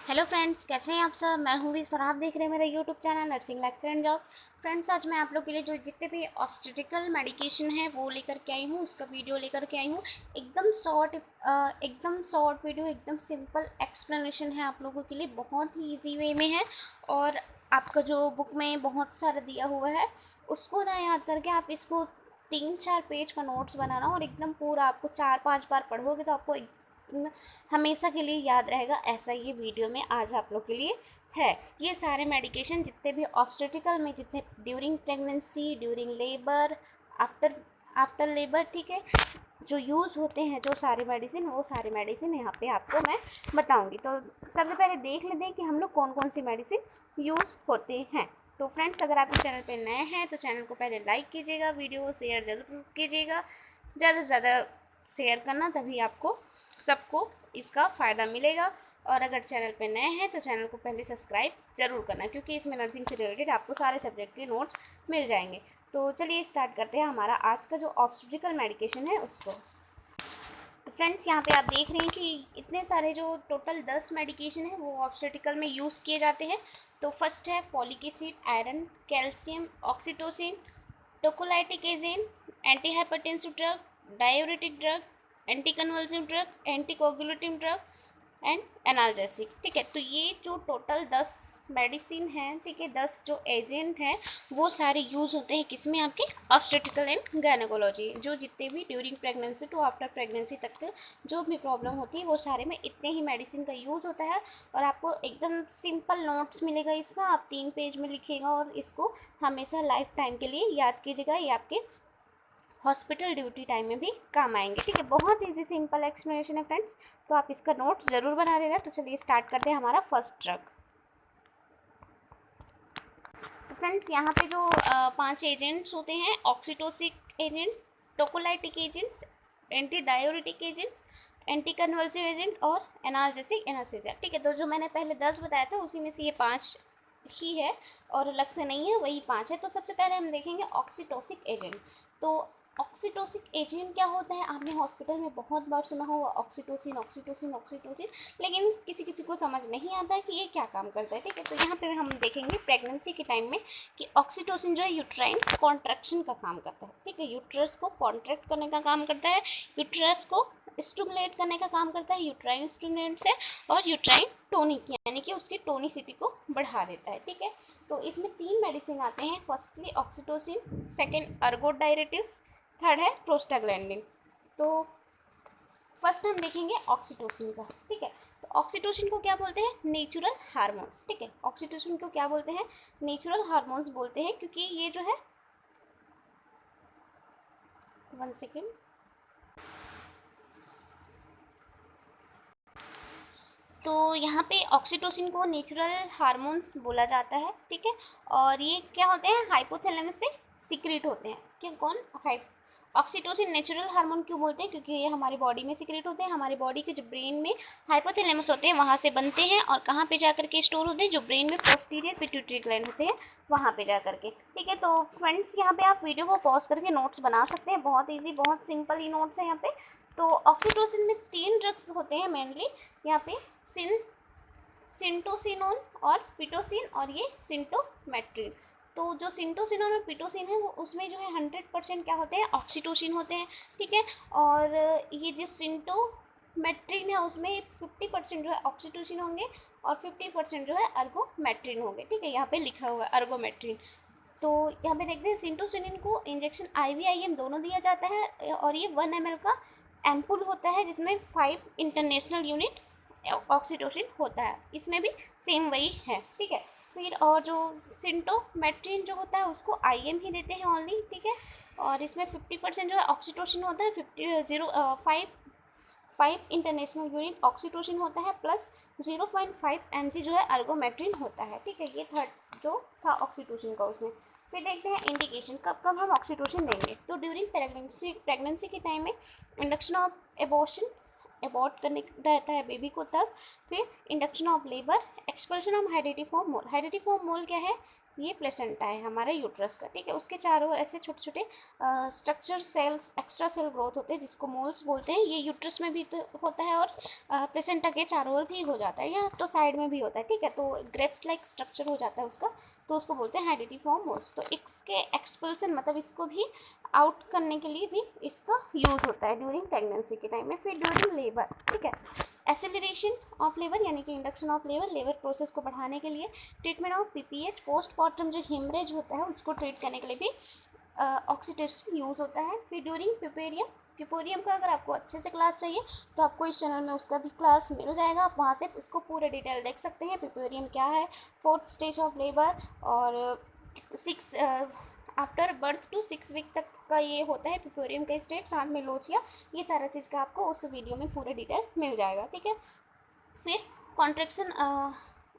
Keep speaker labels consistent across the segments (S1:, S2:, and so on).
S1: Hello friends, कैसे हैं आप सब। मैं हूँ भी, और आप देख रहे हैं मेरा YouTube channel nursing life and job. Friends, आज मैं आप लोग के लिए जो जितने भी ऑब्स्टेट्रिकल मेडिकेशन है वो लेकर के आई हूँ, उसका वीडियो लेकर के आई हूँ। एकदम शॉर्ट वीडियो, एकदम सिंपल एक्सप्लेनेशन है आप लोगों के लिए, बहुत ही इजी वे में है। और आपका जो बुक में बहुत सारा दिया हुआ है उसको ना याद करके आप इसको 3-4 पेज का नोट्स बनाना, और एकदम पूरा आपको 4-5 बार पढ़ोगे तो आपको हमेशा के लिए याद रहेगा। ऐसा ये वीडियो में आज आप लोग के लिए है। ये सारे मेडिकेशन जितने भी ऑब्स्टेट्रिकल में, जितने during pregnancy, during labour, after after labour, ठीक है, जो यूज़ होते हैं, जो सारे मेडिसिन, वो सारे मेडिसिन यहाँ पे आपको मैं बताऊंगी। तो सबसे पहले देख लेते हैं कि हम लोग कौन कौन सी मेडिसिन यूज़ होते हैं। तो फ्रेंड्स, अगर आप इस चैनल पे नए हैं तो चैनल को पहले लाइक कीजिएगा, वीडियो को शेयर ज़रूर कीजिएगा, ज़्यादा से ज़्यादा शेयर करना, तभी आपको सबको इसका फ़ायदा मिलेगा। और अगर चैनल पे नए हैं तो चैनल को पहले सब्सक्राइब ज़रूर करना, क्योंकि इसमें नर्सिंग से रिलेटेड आपको सारे सब्जेक्ट के नोट्स मिल जाएंगे। तो चलिए स्टार्ट करते हैं हमारा आज का जो ऑब्स्टेट्रिकल मेडिकेशन है उसको। तो फ्रेंड्स, यहाँ पे आप देख रहे हैं कि इतने सारे जो टोटल 10 मेडिकेशन है वो ऑब्स्टेट्रिकल में यूज़ किए जाते हैं। तो फर्स्ट है folic acid, iron, calcium, oxytocin, tocolytic agent, anti hypertensive drug, diuretic drug, anti convulsive drug, anti coagulative drug and analgesic. ठीक है, तो ये जो टोटल 10 मेडिसिन हैं, ठीक है, 10 जो एजेंट हैं, वो सारे यूज़ होते हैं किसमें, आपके ऑब्स्टेट्रिकल एंड गायनेकोलॉजी। जो जितने भी during pregnancy to after pregnancy तक के जो भी प्रॉब्लम होती है वो सारे में इतने ही मेडिसिन का यूज़ होता है। और आपको एकदम सिंपल नोट्स मिलेगा इसका, आप 3 पेज में लिखिएगा और इसको हमेशा लाइफ टाइम के लिए याद कीजिएगा। ये आपके हॉस्पिटल ड्यूटी टाइम में भी काम आएंगे। ठीक है, बहुत ईजी सिंपल एक्सप्लेनेशन है फ्रेंड्स, तो आप इसका नोट ज़रूर बना लेना। तो चलिए स्टार्ट करते हैं हमारा फर्स्ट ड्रग। तो फ्रेंड्स, यहाँ पे जो 5 एजेंट्स होते हैं, oxytocic agent, tocolytic agents, anti diuretic agents, anti convulsive agent और एनाल्जेसिक एनास्थेसिया। ठीक है, तो जो मैंने पहले 10 बताया था उसी में से ये 5 ही है और अलग से नहीं है, वही 5 है। तो सबसे पहले हम देखेंगे ऑक्सीटोसिक एजेंट। तो ऑक्सीटोसिक एजेंट क्या होता है, आपने हॉस्पिटल में बहुत बार सुना होगा ऑक्सीटोसिन ऑक्सीटोसिन ऑक्सीटोसिन, लेकिन किसी किसी को समझ नहीं आता है कि ये क्या काम करता है। ठीक है, तो यहाँ पे हम देखेंगे प्रेगनेंसी के टाइम में कि ऑक्सीटोसिन जो है यूट्राइन कॉन्ट्रैक्शन का काम करता है। ठीक है, यूट्रस को कॉन्ट्रैक्ट करने का काम करता है, यूट्रस को स्टिमुलेट करने का काम करता है यूट्राइन स्टिमुलेंट से, और यूट्राइन टोनिक यानी कि उसकी टोनिसिटी को बढ़ा देता है। ठीक है, तो इसमें 3 मेडिसिन आते हैं। फर्स्टली ऑक्सीटोसिन, सेकेंड अर्गोडायरेटिव्स, थर्ड है प्रोस्टाग्लैंडिन। तो फर्स्ट हम देखेंगे ऑक्सीटोसिन का। ठीक है, तो ऑक्सीटोसिन को क्या बोलते हैं, नेचुरल हार्मोन्स। ठीक है, ऑक्सीटोसिन को क्या बोलते हैं, नेचुरल हार्मोन्स बोलते हैं, क्योंकि ये जो है, 1 सेकेंड, तो यहाँ पे ऑक्सीटोसिन को नेचुरल हार्मोन्स बोला जाता है। ठीक है, और ये क्या होते हैं, हाइपोथैलेमस से सीक्रेट होते हैं। क्या, कौन, ऑक्सीटोसिन नेचुरल हार्मोन क्यों बोलते हैं, क्योंकि ये हमारी बॉडी में सीक्रेट होते हैं। हमारे बॉडी के जो ब्रेन में हाइपोथैलेमस होते हैं वहाँ से बनते हैं, और कहाँ पे जा करके स्टोर होते हैं, जो ब्रेन में पोस्टीरियर पिट्यूटरी ग्लैंड होते हैं वहाँ पे जा करके। ठीक है, तो फ्रेंड्स, यहाँ पे आप वीडियो को पॉज करके नोट्स बना सकते हैं, बहुत ईजी, बहुत सिंपल ही नोट्स है यहाँ पे। तो ऑक्सीटोसिन में 3 ड्रग्स होते हैं मेनली यहाँ पे, सिन सिंटोसिनोन और पिटोसिन, और ये सिंटोमेट्रिन। तो जो सिंटोसिनोन और पिटोसिन है वो उसमें जो है 100% क्या होते हैं, ऑक्सीटोसिन होते हैं। ठीक है, और ये जो सिंटोमेट्रिन है उसमें 50% जो है ऑक्सीटोसिन होंगे और 50% जो है अर्गोमेट्रिन होंगे। ठीक है, यहाँ पे लिखा हुआ है अर्गोमेट्रिन। तो यहाँ पे देखते हैं, सिंटोसिनिन को इंजेक्शन IVIM दोनों दिया जाता है, और ये 1 ml का एम्पुल होता है जिसमें 5 इंटरनेशनल यूनिट ऑक्सीटोसिन होता है। इसमें भी सेम वही है। ठीक है, फिर और जो सिंटोमेट्रिन जो होता है उसको IM ही देते हैं ओनली। ठीक है, और इसमें 50% जो है ऑक्सीटोसिन होता है, 5 इंटरनेशनल यूनिट ऑक्सीटोसिन होता है, प्लस 0.5 mg जो है अर्गोमेट्रिन होता है। ठीक है, ये थर्ड जो था ऑक्सीटोसिन का उसमें। फिर देखते हैं इंडिकेशन, कब कब हम ऑक्सीटोसिन देंगे। तो ड्यूरिंग प्रेगनेंसी के टाइम में, इंडक्शन ऑफ एबॉर्शन, एबॉर्ट करने रहता है बेबी को तब, फिर induction of labour, expulsion of hydatidiform mole. Hydatidiform mole क्या है? ये प्लेसेंटा है हमारे यूट्रस का, ठीक है। उसके चारों ओर ऐसे छोटे छोटे structure cells, extra cell growth होते हैं जिसको मोल्स बोलते हैं। ये यूट्रस में भी तो होता है और प्लेसेंटा के चारों ओर भी हो जाता है, या तो साइड में भी होता है, ठीक है। तो ग्रेप्स लाइक स्ट्रक्चर हो जाता है उसका, तो उसको बोलते हैं हाइडेटिफॉर्म मोल्स। तो इसके एक्सपल्सन मतलब इसको भी आउट करने के लिए भी इसका यूज होता है ड्यूरिंग प्रेगनेंसी के टाइम में। फिर ड्यूरिंग लेबर, ठीक है, एसिलरेशन ऑफ लेबर यानी कि induction of labour, labour process को बढ़ाने के लिए। ट्रीटमेंट ऑफ पीपीएच, पोस्टमार्टम जो हेमरेज होता है उसको ट्रीट करने के लिए भी ऑक्सीटोसिन यूज़ होता है। फिर ड्यूरिंग पिपेरियम, पिपोरियम का अगर आपको अच्छे से क्लास चाहिए तो आपको इस चैनल में उसका भी क्लास मिल जाएगा, आप वहाँ से इसको पूरे डिटेल देख सकते हैं। पिपोरियम क्या है, 4th स्टेज ऑफ लेबर, और 6 आफ्टर बर्थ टू 6 वीक तक का ये होता है पिपोरियम का स्टेज, साथ में लोचिया, ये सारा चीज़ का आपको उस वीडियो में पूरा डिटेल मिल जाएगा, ठीक है। फिर कॉन्ट्रेक्शन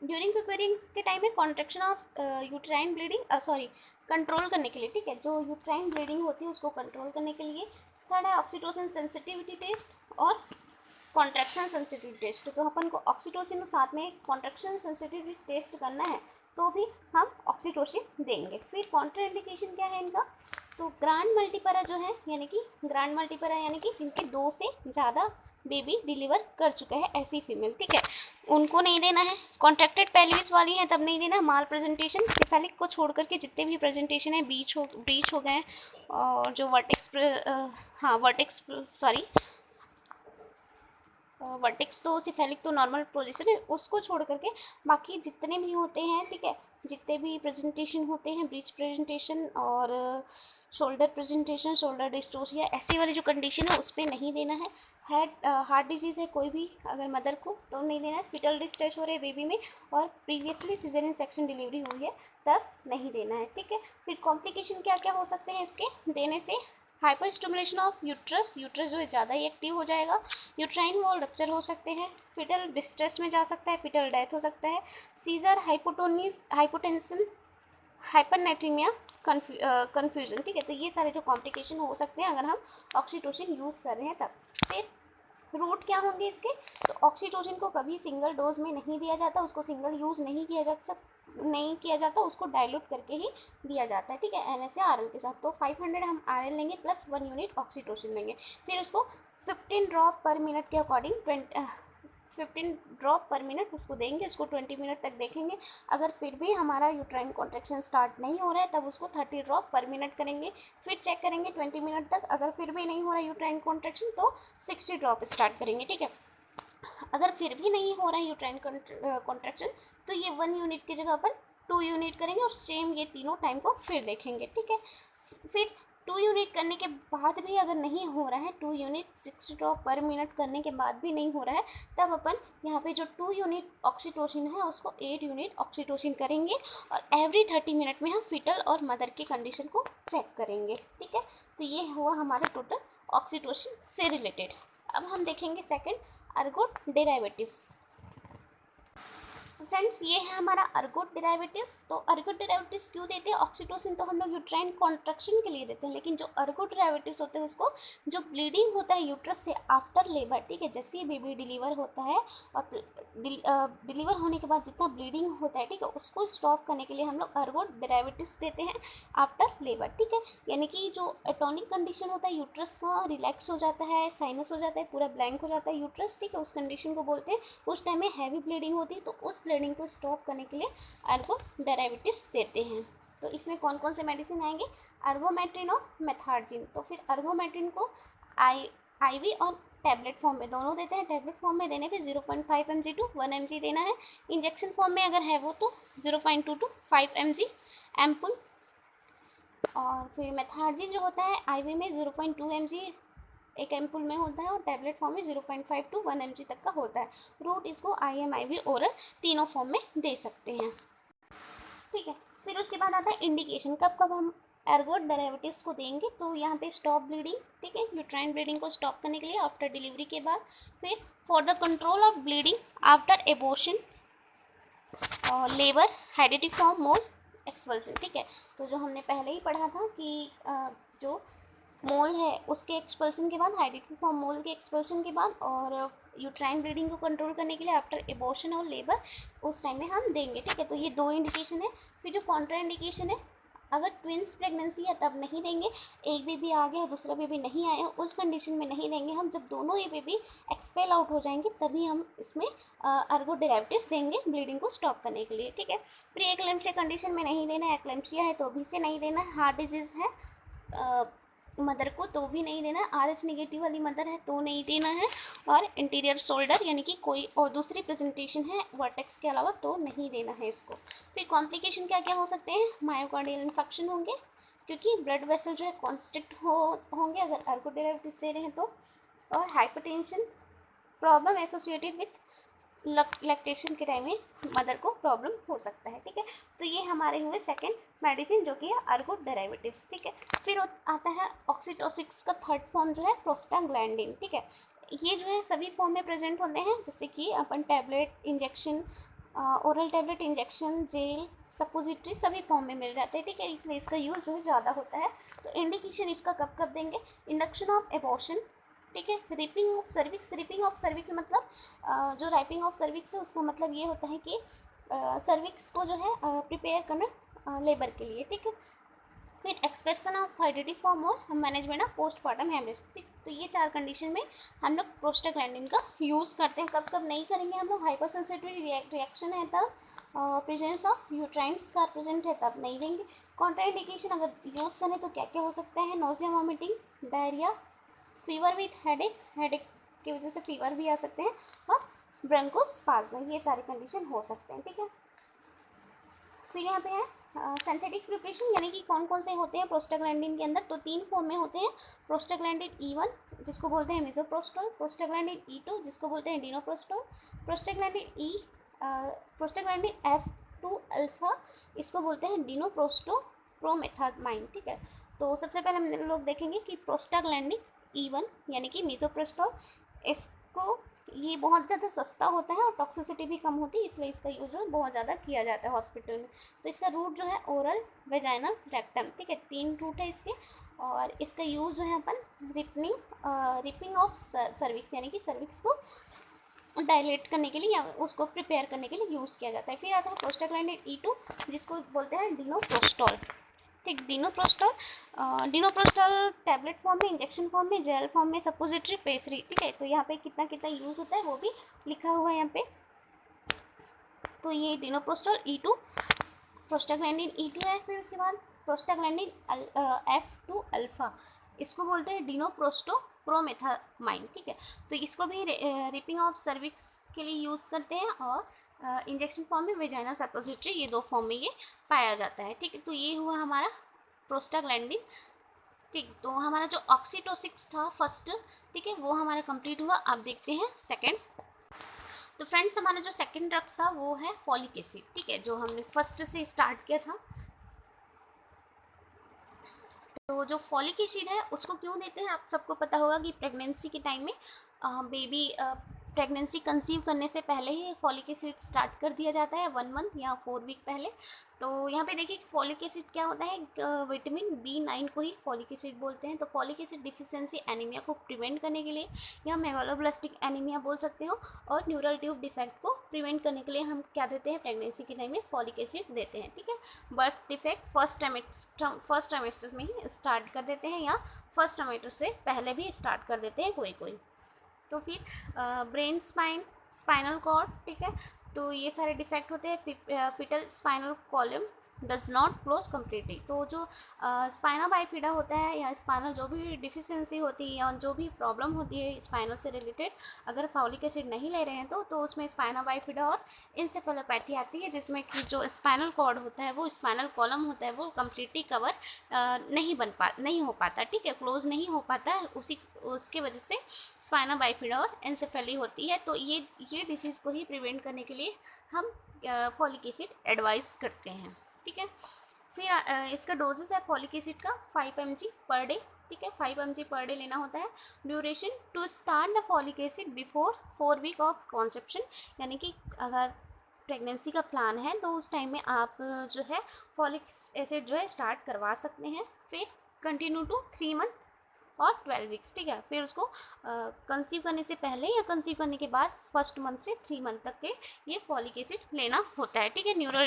S1: ड्यूरिंग पिपेरियम के टाइम में contraction of uterine bleeding, sorry, control करने के लिए, ठीक है, जो यूट्राइन ब्लीडिंग होती है उसको कंट्रोल करने के लिए। थर्ड है ऑक्सीटोसिन सेंसिटिविटी टेस्ट और कॉन्ट्रैक्शन सेंसिटिविटी टेस्ट। तो अपन को ऑक्सीटोसिन के साथ में कॉन्ट्रैक्शन सेंसिटिविटी टेस्ट करना है तो भी हम ऑक्सीटोसिन देंगे। फिर कॉन्ट्राइंडिकेशन क्या है इनका? तो ग्रांड मल्टीपरा जो है, यानी कि ग्रांड मल्टीपरा यानी कि जिनके 2 से ज़्यादा बेबी डिलीवर कर चुके हैं ऐसी फीमेल, ठीक है, उनको नहीं देना है। कॉन्ट्रैक्टेड पेल्विस वाली हैं तब नहीं देना। माल प्रेजेंटेशन, सिफेलिक को छोड़ करके जितने भी प्रेजेंटेशन है ब्रीच हो गए, और जो वर्टेक्स तो सिफेलिक तो नॉर्मल पोजीशन है, उसको छोड़ करके बाकी जितने भी होते हैं, ठीक है, जितने भी प्रेजेंटेशन होते हैं, ब्रीच प्रेजेंटेशन और शोल्डर प्रेजेंटेशन, शोल्डर डिस्टोसिया, ऐसी वाली जो कंडीशन है उस पर नहीं देना है। हार्ट डिजीज़ है कोई भी अगर मदर को तो नहीं देना है। फिटल डिस्ट्रेस हो रहे बेबी में और प्रीवियसली सिजेरियन सेक्शन डिलीवरी हुई है तब नहीं देना है, ठीक है। फिर कॉम्प्लिकेशन क्या क्या हो सकते हैं इसके देने से? Hyper stimulation of uterus, uterus जो है ज़्यादा ही एक्टिव हो जाएगा। यूट्राइन वॉल रप्चर हो सकते हैं। फिटल डिस्ट्रेस में जा सकता है, फिटल डेथ हो सकता है। सीजर, हाइपोटेंशन, हाइपरनेट्रीमिया, कन्फ्यूजन, ठीक है। तो ये सारे जो कॉम्प्लिकेशन हो सकते हैं अगर हम ऑक्सीटोसिन यूज़ कर रहे हैं तब। फिर रूट क्या होंगे इसके? तो ऑक्सीटोसिन को कभी सिंगल डोज में नहीं दिया जाता, उसको सिंगल यूज़ नहीं किया जाता, उसको डाइल्यूट करके ही दिया जाता है, ठीक है, NS या RL के साथ। तो 500 हम RL लेंगे प्लस 1 यूनिट ऑक्सीटोसिन लेंगे। फिर उसको 15 ड्रॉप पर मिनट के अकॉर्डिंग 15 ड्रॉप पर मिनट उसको देंगे। इसको 20 मिनट तक देखेंगे। अगर फिर भी हमारा यूट्राइन कॉन्ट्रैक्शन स्टार्ट नहीं हो रहा है तब उसको 30 ड्रॉप पर मिनट करेंगे। फिर चेक करेंगे 20 मिनट तक, अगर फिर भी नहीं हो रहा है यूट्राइन कॉन्ट्रैक्शन तो 60 ड्रॉप स्टार्ट करेंगे, ठीक है। अगर फिर भी नहीं हो रहा है यूट्राइन कॉन्ट्रैक्शन तो ये 1 यूनिट की जगह पर 2 यूनिट करेंगे और सेम ये तीनों टाइम को फिर देखेंगे, ठीक है। फिर 2 यूनिट करने के बाद भी अगर नहीं हो रहा है, 2 यूनिट 6 ड्रॉप पर मिनट करने के बाद भी नहीं हो रहा है, तब अपन यहाँ पे जो 2 यूनिट ऑक्सीटोसिन है उसको 8 यूनिट ऑक्सीटोसिन करेंगे और एवरी 30 मिनट में हम फिटल और मदर की कंडीशन को चेक करेंगे, ठीक है। तो ये हुआ हमारा टोटल ऑक्सीटोसिन से रिलेटेड। अब हम देखेंगे सेकेंड, अर्गोट डेरिवेटिव्स। तो फ्रेंड्स ये है हमारा अर्गोट डेरिवेटिव्स। तो अर्गोट डेरिवेटिव्स क्यों देते हैं? ऑक्सीटोसिन तो हम लोग यूट्राइन कॉन्ट्रैक्शन के लिए देते हैं, लेकिन जो अर्गोट डेरिवेटिव्स होते हैं उसको जो ब्लीडिंग होता है यूट्रस से आफ्टर लेबर, ठीक है, जैसे ही बेबी डिलीवर होता है और डिलीवर होने के बाद जितना ब्लीडिंग होता है, ठीक है, उसको स्टॉप करने के लिए हम लोग अर्गोट डेरिवेटिव्स देते हैं आफ्टर लेबर, ठीक है। यानी कि जो एटोनिक कंडीशन होता है यूट्रस का रिलैक्स हो जाता है, साइनस हो जाता है, पूरा ब्लैंक हो जाता है यूट्रस, ठीक है, उस कंडीशन को बोलते हैं। उस टाइम में हैवी ब्लीडिंग होती है तो उस ब्लीडिंग को स्टॉप करने के लिए अर्गो डेरिवेटिव्स देते हैं। तो इसमें कौन कौन से मेडिसिन आएंगे? अर्गोमेट्रिन और मेथार्जिन। तो फिर अर्गोमेट्रिन को IV और टैबलेट फॉर्म में दोनों देते हैं। टैबलेट फॉर्म में देने पे 0.5 mg टू 1 mg देना है। इंजेक्शन फॉर्म में अगर है वो तो 0.2 टू 5 mg एम्पुल। और फिर मेथार्जिन जो होता है IV में 0.2 mg एक एम्पुल में होता है और टैबलेट फॉर्म में 0.5 टू 1 mg तक का होता है। रूट इसको IM IV ओरल तीनों फॉर्म में दे सकते हैं, ठीक है। फिर उसके बाद आता है इंडिकेशन, कब कब हम एर्गोट डेरिवेटिव्स को देंगे। तो यहाँ पे स्टॉप ब्लीडिंग, ठीक है, यूट्राइन ब्लीडिंग को स्टॉप करने के लिए आफ्टर डिलीवरी के बाद। फिर for the control of bleeding after abortion और लेबर, हाइडेटिफॉर्म मोल एक्सपल्सन, ठीक है। तो जो हमने पहले ही पढ़ा था कि जो मोल है उसके एक्सपल्सन के बाद, हाइडेटिफॉर्म मोल के एक्सपल्सन के बाद और यूट्राइन ब्लीडिंग को कंट्रोल करने के लिए आफ्टर एबॉर्शन और लेबर उस टाइम में हम देंगे, ठीक है। तो ये 2 इंडिकेशन है। फिर जो कॉन्ट्रा इंडिकेशन है, अगर ट्विंस प्रेगनेंसी है तब नहीं देंगे, एक बेबी आ गया दूसरा बेबी नहीं आया उस कंडीशन में नहीं देंगे हम, जब दोनों ये बेबी एक्सपेल आउट हो जाएंगे तभी हम इसमें अर्गो डेरिवेटिव्स देंगे ब्लीडिंग को स्टॉप करने के लिए, ठीक है। प्री एक्लेम्प्सिया कंडीशन में नहीं देना है, एक्लेम्प्सिया है तो भी से नहीं देना है, हार्ट डिजीज़ है मदर को तो भी नहीं देना है, RH नेगेटिव वाली मदर है तो नहीं देना है, और इंटीरियर शोल्डर यानी कि कोई और दूसरी प्रेजेंटेशन है वर्टेक्स के अलावा तो नहीं देना है इसको। फिर कॉम्प्लिकेशन क्या क्या हो सकते हैं, मायोकार्डियल इन्फेक्शन होंगे क्योंकि ब्लड वेसल जो है कॉन्स्ट्रिक्ट होंगे अगर अर्गो डेरिवेटिव्स दे रहे हैं तो, और hypertension problem associated with lactation के टाइम में मदर को प्रॉब्लम हो सकता है, ठीक है। तो ये हमारे हुए सेकेंड मेडिसिन जो कि है अर्गो डेरिवेटिव्स, ठीक है। फिर आता है ऑक्सीटोसिस का थर्ड फॉर्म जो है प्रोस्टाग्लैंडिन, ठीक है। ये जो है सभी फॉर्म में प्रेजेंट होते हैं, जैसे कि अपन tablet injection, oral tablet injection, gel, suppository सभी फॉर्म में मिल जाते हैं, ठीक है। इसलिए इसका यूज़ जो है ज़्यादा होता है। तो इंडिकेशन इसका कब कब देंगे, इंडक्शन ऑफ एबॉर्शन, ठीक है। Ripping off cervix, ripping off cervix मतलब जो राइपिंग ऑफ सर्विक्स है उसका मतलब ये होता है कि सर्विक्स को जो है प्रिपेयर करना लेबर के लिए, ठीक है। फिर एक्सप्रेशन ऑफ फर्टिलिटी फॉर्म और मैनेजमेंट ऑफ पोस्टमार्टम हेमरेज, तो ये 4 कंडीशन में हम लोग प्रोस्टाग्लैंडिन का यूज़ करते हैं। कब कब नहीं करेंगे हम लोग, हाइपर सेंसिटिविटी रिएक्शन है तब, presence of uterine scar present है तब नहीं देंगे। कॉन्ट्राइंडिकेशन अगर यूज़ करें तो क्या क्या हो सकता है, nausea, vomiting, diarrhoea, fever with headache, headache की वजह से फीवर भी आ सकते हैं, और ब्रोंकोस्पाज्म, ये सारे कंडीशन हो सकते हैं, ठीक है। फिर यहाँ पे है सिंथेटिक प्रिपरेशन, यानी कि कौन कौन से होते हैं प्रोस्टाग्लैंडिन के अंदर, तो 3 फॉर्म में होते हैं। प्रोस्टाग्लैंडिन E1 जिसको बोलते हैं मिसोप्रोस्टोल, प्रोस्टाग्लैंडिन E2 जिसको बोलते हैं डिनोप्रोस्टोल, प्रोस्टाग्लैंडिन F2 अल्फा इसको बोलते हैं डिनोप्रोस्टोप्रोमेथामाइन, ठीक है। तो सबसे पहले हम लोग देखेंगे कि प्रोस्टाग्लैंडिन E1 यानी कि मिसोप्रोस्टोल, इसको ये बहुत ज़्यादा सस्ता होता है और टॉक्सिसिटी भी कम होती है, इसलिए इसका यूज जो है बहुत ज़्यादा किया जाता है हॉस्पिटल में। तो इसका रूट जो है ओरल, वेजाइनल, रेक्टम, ठीक है, 3 रूट है इसके। और इसका यूज़ जो है अपन रिपिंग ऑफ सर्विक्स यानी कि सर्विक्स को डायलेट करने के लिए या उसको प्रिपेयर करने के लिए यूज़ किया जाता है। फिर आता है प्रोस्टाग्लैंडिन E2 जिसको बोलते हैं डिनोप्रोस्टोल, ठीक। डिनोप्रोस्टोल टैबलेट फॉर्म में, इंजेक्शन फॉर्म में, जेल फॉर्म में, सपोजिटरी, पेसरी, ठीक है। तो यहाँ पे कितना कितना यूज़ होता है वो भी लिखा हुआ है यहाँ पे। तो ये डिनोप्रोस्टोल E2 प्रोस्टाग्लैंडिन E2 है। फिर उसके बाद प्रोस्टाग्लैंडिन F2 अल्फा इसको बोलते हैं डिनोप्रोस्टोप्रोमेथामाइन, ठीक है। तो इसको भी रिपिंग ऑफ सर्विक्स के लिए यूज़ करते हैं, और इंजेक्शन फॉर्म में, वेजाइना, सपोजिटरी, ये 2 फॉर्म में ये पाया जाता है, ठीक है। तो ये हुआ हमारा प्रोस्टाग्लैंडिन, ठीक। तो हमारा जो ऑक्सीटोसिस था फर्स्ट, ठीक है, वो हमारा कंप्लीट हुआ। अब देखते हैं सेकंड। तो फ्रेंड्स हमारा जो सेकंड ड्रग था वो है फॉलिक एसिड, ठीक है, जो हमने फर्स्ट से स्टार्ट किया था। तो जो फॉलिक एसिड है उसको क्यों देते हैं, आप सबको पता होगा कि प्रेगनेंसी के टाइम में बेबी प्रेगनेंसी कंसीव करने से पहले ही फॉलिक एसिड स्टार्ट कर दिया जाता है, 1 मंथ या 4 वीक पहले। तो यहाँ पे देखिए फॉलिक एसिड क्या होता है, विटामिन B9 को ही फॉलिक एसिड बोलते हैं। तो फॉलिक एसिड डिफिशिएंसी एनीमिया को प्रिवेंट करने के लिए, या मेगालोब्लास्टिक एनीमिया बोल सकते हो, और न्यूरल ट्यूब डिफेक्ट को प्रिवेंट करने के लिए हम क्या देते हैं, प्रेगनेंसी के टाइम में फॉलिक एसिड देते हैं, ठीक है। बर्थ डिफेक्ट फर्स्ट ट्राइमेस्टर में ही स्टार्ट कर देते हैं, या फर्स्ट ट्राइमेस्टर से पहले भी स्टार्ट कर देते हैं कोई कोई। तो फिर ब्रेन स्पाइनल कॉर्ड, ठीक है, तो ये सारे डिफेक्ट होते हैं। Fetal spinal column does not close completely, तो जो स्पाइनल बाइफिडा होता है या स्पाइनल जो भी डिफिशिएंसी होती है या जो भी प्रॉब्लम होती है स्पाइनल से रिलेटेड, अगर फॉलिक एसिड नहीं ले रहे हैं तो उसमें स्पाइनल बाइफिडा और इंसेफेलोपैथी आती है, जिसमें कि जो स्पाइनल कॉर्ड होता है, वो स्पाइनल कॉलम होता है, वो कम्प्लीटली कवर नहीं हो पाता, ठीक है, क्लोज नहीं हो पाता है, उसके वजह से स्पाइनल बाइफिडा और एंसेफेली होती है। तो ये डिसीज़ को ही प्रिवेंट करने के लिए हम फॉलिक एसिड एडवाइस करते हैं, ठीक है। फिर इसका डोजेस है फॉलिक एसिड का 5 mg पर डे, ठीक है, 5 mg पर डे लेना होता है। Duration to start the folic acid before 4 week of conception, यानी कि अगर प्रेगनेंसी का प्लान है तो उस टाइम में आप जो है फॉलिक एसिड जो है स्टार्ट करवा सकते हैं। फिर कंटिन्यू टू 3 मंथ और 12 वीक्स, ठीक है। फिर उसको कंसीव करने से पहले या कंसीव करने के बाद फर्स्ट मंथ से 3 मंथ तक के ये फॉलिक एसिड लेना होता है, ठीक है, न्यूरल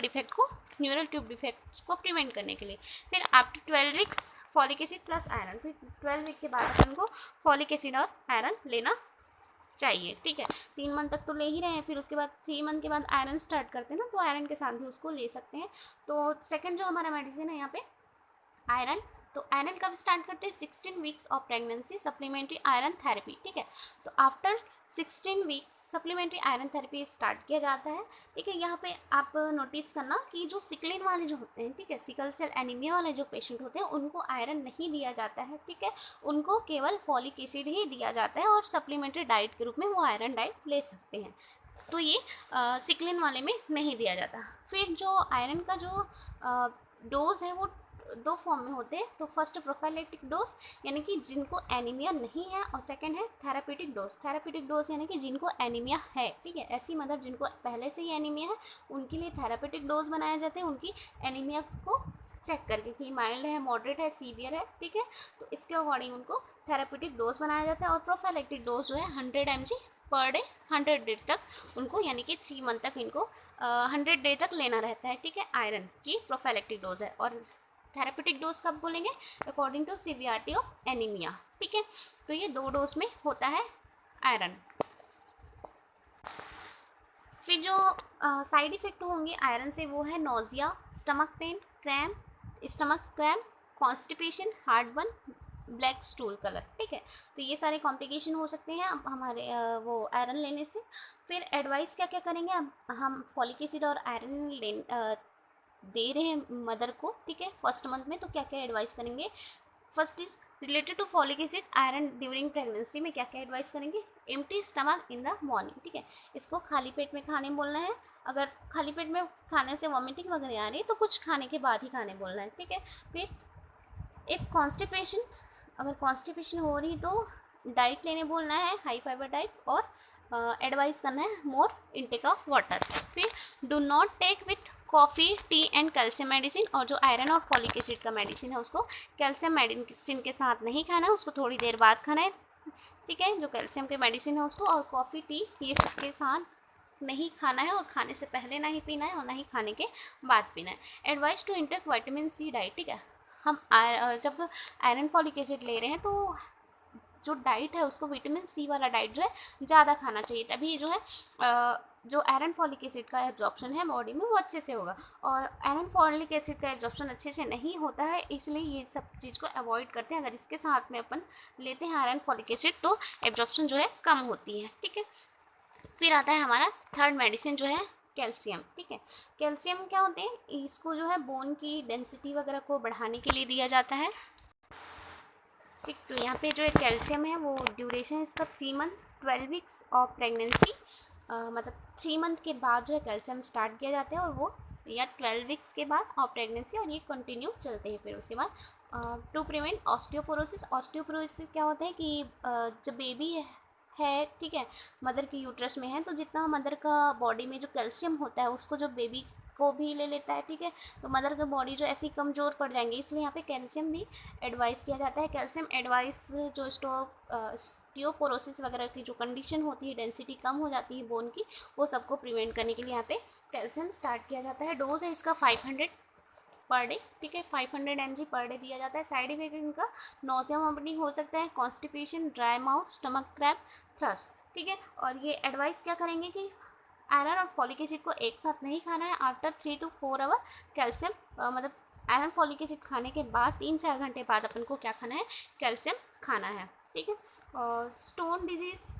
S1: ट्यूब डिफेक्ट्स को प्रिवेंट करने के लिए। फिर after 12 weeks folic acid plus iron, फिर 12 वीक के बाद अपन को फॉलिक एसिड और आयरन लेना चाहिए, ठीक है। 3 मंथ तक तो ले ही रहे हैं, फिर उसके बाद 3 मंथ के बाद आयरन स्टार्ट करते हैं ना, तो आयरन के साथ भी उसको ले सकते हैं। तो सेकंड जो हमारा मेडिसिन है यहाँ पे आयरन, तो आयरन कब स्टार्ट करते हैं? 16 weeks of pregnancy supplementary iron therapy, ठीक है। तो after 16 weeks supplementary iron therapy start किया जाता है, ठीक है। यहाँ पे आप नोटिस करना कि जो सिकलिन वाले जो होते हैं, ठीक है, सिकल सेल एनीमिया वाले जो पेशेंट होते हैं उनको आयरन नहीं दिया जाता है, ठीक है, उनको केवल फॉलिक एसिड ही दिया जाता है और सप्लीमेंट्री डाइट के रूप में वो आयरन डाइट ले सकते हैं। तो ये सिकलिन वाले में नहीं दिया जाता। फिर जो आयरन का जो डोज है वो 2 फॉर्म में होते हैं। तो फर्स्ट प्रोफाइलेटिक डोज यानी कि जिनको एनीमिया नहीं है, और सेकंड है थेरापेटिक डोज। थेरापेटिक डोज यानी कि जिनको एनीमिया है, ठीक है, ऐसी मदर जिनको पहले से ही एनीमिया है उनके लिए थेरापेटिक डोज बनाए जाते हैं, उनकी एनीमिया को चेक करके कि माइल्ड है, मॉडरेट है, सीवियर है, ठीक है, तो इसके अकॉर्डिंग उनको थेरापेटिक डोज बनाया जाता है। और प्रोफाइलेक्टिक डोज जो है 100 mg पर डे 100 डे तक उनको, यानी कि 3 मंथ तक इनको 100 डे तक लेना रहता है, ठीक है, आयरन की प्रोफाइलेक्टिक डोज है। और थेरापेटिक डोज कब बोलेंगे? According to severity of anaemia, ठीक है। तो ये 2 डोज में होता है आयरन। फिर जो साइड इफेक्ट होंगे आयरन से वो है nausea, stomach pain, stomach cramp, constipation, heartburn, black stool colour, ठीक है। तो ये सारे कॉम्प्लिकेशन हो सकते हैं अब हमारे वो आयरन लेने से। फिर एडवाइस क्या क्या करेंगे? अब हम फॉलिक एसिड और आयरन दे रहे हैं मदर को, ठीक है, फर्स्ट मंथ में, तो क्या क्या एडवाइस करेंगे? First is related to folic acid iron during pregnancy में क्या क्या एडवाइस करेंगे? Empty stomach in the morning, ठीक है, इसको खाली पेट में खाने बोलना है। अगर खाली पेट में खाने से वॉमिटिंग वगैरह आ रही है तो कुछ खाने के बाद ही खाने बोलना है, ठीक है। फिर इफ कॉन्स्टिपेशन, अगर कॉन्स्टिपेशन हो रही तो डाइट लेने बोलना है, हाई फाइबर डाइट, और एडवाइस करना है मोर इनटेक ऑफ वाटर। फिर do not take with coffee, tea and calcium medicine, और जो आयरन और फॉलिक एसिड का मेडिसिन है उसको कैल्शियम मेडिसिन के साथ नहीं खाना है, उसको थोड़ी देर बाद खाना है, ठीक है, जो कैल्शियम के मेडिसिन है उसको। और कॉफ़ी, टी ये सबके साथ नहीं खाना है, और खाने से पहले ना ही पीना है और ना ही खाने के बाद पीना है। Advice to intake vitamin C diet, ठीक है, हम जब आयरन फॉलिक एसिड ले रहे हैं तो जो डाइट है उसको विटामिन सी वाला डाइट जो है ज़्यादा खाना चाहिए, तभी जो है जो आयरन फॉलिक एसिड का एब्जॉर्प्शन है बॉडी में वो अच्छे से होगा। और आयरन फॉलिक एसिड का एब्जॉर्प्शन अच्छे से नहीं होता है, इसलिए ये सब चीज़ को अवॉइड करते हैं। अगर इसके साथ में अपन लेते हैं आयरन फॉलिक एसिड तो एब्जॉर्प्शन जो है कम होती है, ठीक है। फिर आता है हमारा थर्ड मेडिसिन जो है कैल्शियम, ठीक है। कैल्शियम क्या होते हैं? इसको जो है बोन की डेंसिटी वगैरह को बढ़ाने के लिए दिया जाता है, ठीक। तो यहाँ पे जो है कैल्शियम है वो ड्यूरेशन इसका 3 मंथ 12 वीक्स ऑफ प्रेगनेंसी, मतलब 3 मंथ के बाद जो है कैल्शियम स्टार्ट किया जाता है, और वो या 12 वीक्स के बाद ऑफ प्रेगनेंसी, और ये कंटिन्यू चलते हैं। फिर उसके बाद टू प्रिवेंट ऑस्टियोपोरोसिस। ऑस्टियोपोरोसिस क्या होता है कि जब बेबी है, ठीक है, मदर की यूट्रस में है, तो जितना मदर का बॉडी में जो कैल्शियम होता है उसको जो बेबी को भी ले लेता है, ठीक है, तो मदर का बॉडी जो ऐसी कमज़ोर पड़ जाएंगे, इसलिए यहाँ पे कैल्शियम भी एडवाइस किया जाता है। कैल्शियम एडवाइस जो ऑस्टियोपोरोसिस वगैरह की जो कंडीशन होती है, डेंसिटी कम हो जाती है बोन की, वो सबको प्रिवेंट करने के लिए यहाँ पे कैल्शियम स्टार्ट किया जाता है। डोज है इसका 500 पर डे, ठीक है, 500 mg पर डे दिया जाता है। साइड इफेक्ट इनका नोजिया वॉमिटिंग हो सकता है, constipation, dry mouth, stomach cramp, thrust, ठीक है। और ये एडवाइस क्या करेंगे कि आयरन और फॉलिक एसिड को एक साथ नहीं खाना है। आफ्टर 3 to 4 आवर कैल्शियम मतलब आयरन फॉलिक एसिड खाने के बाद 3-4 घंटे बाद अपन को क्या खाना है? कैल्शियम खाना है, ठीक है। और स्टोन डिजीज़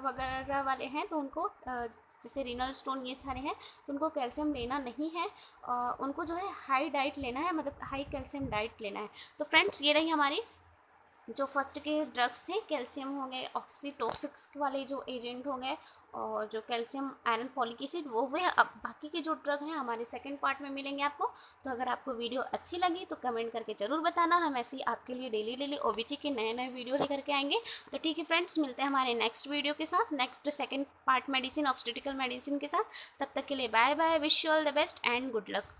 S1: वगैरह वाले हैं तो उनको जैसे रीनल स्टोन ये सारे हैं तो उनको कैल्शियम लेना नहीं है, उनको जो है हाई डाइट लेना है, मतलब हाई कैल्शियम डाइट लेना है। तो फ्रेंड्स ये रही हमारी जो फर्स्ट के ड्रग्स थे, कैल्शियम हो गए, ऑक्सीटोसिक्स वाले जो एजेंट हो गए, और जो कैल्शियम आयरन फॉलिक एसिड वो हुए। अब बाकी के जो ड्रग हैं हमारे सेकंड पार्ट में मिलेंगे आपको। तो अगर आपको वीडियो अच्छी लगी तो कमेंट करके ज़रूर बताना, हम ऐसे ही आपके लिए डेली ओबीजी के नए नए वीडियो लेकर के आएंगे। तो ठीक है फ्रेंड्स, मिलते हैं हमारे नेक्स्ट वीडियो के साथ, next second part medicine, obstetrical medicine के साथ। तब तक के लिए bye bye, wish you all the best and good luck.